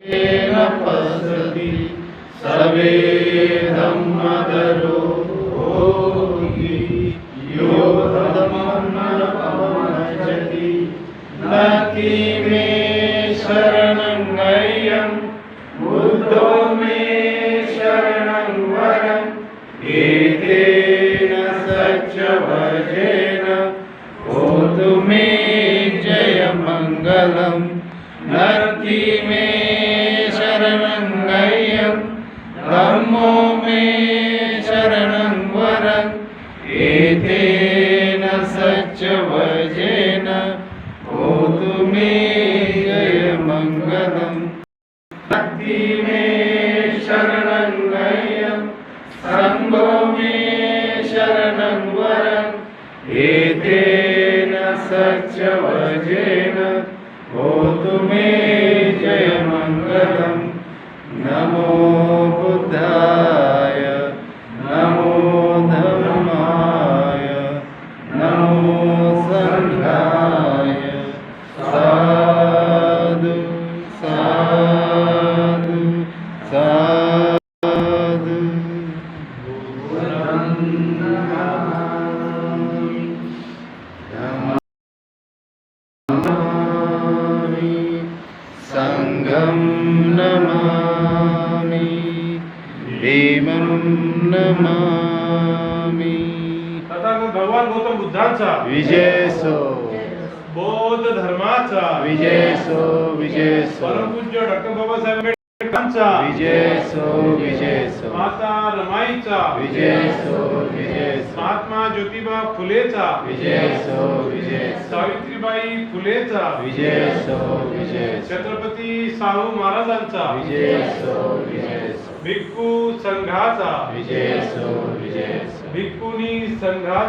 पसती सवे धम्मधरो होगी यो धम्ममनपमजति नति मे शरणं गय्यं बुद्धो मे शरणं वरं एतेन सच्चवजेन होतु मे जयमङ्गलं नति मे शरणं गय्यं धम्मो मे शरणं वरं एतेन सच्चवजेन होतु मे जयमङ्गलं नति मे शरणं गय्यं सङ्घो मे शरणं वरं एतेन सच्चवजेन होतु मे जयमङ्गलं नमो बुद्धाय नमो धम्माय नमो सङ्घाय साधु साधु साधु संघं नमामि देवं नमामि। तथागत भगवान गौतम बुद्धांचा विजय सो बौद्ध धर्माचा विजय सो विजय सो परमपूज्य डॉक्टर बाबासाहेब आंबेडकरांचा विजय सो विजय सो माता रमाईचा विजय सो विजय सो महात्मा ज्योतिबा फुलेचा विजय सो विजय सो सावित्रीबाई फुलेचा विजय सो विजय सो छत्रपती शाहू महाराजांचा विजय सो विजय सो भिक्खू संघाचा विजय सो विजय सो भिक्खुनी संघाचा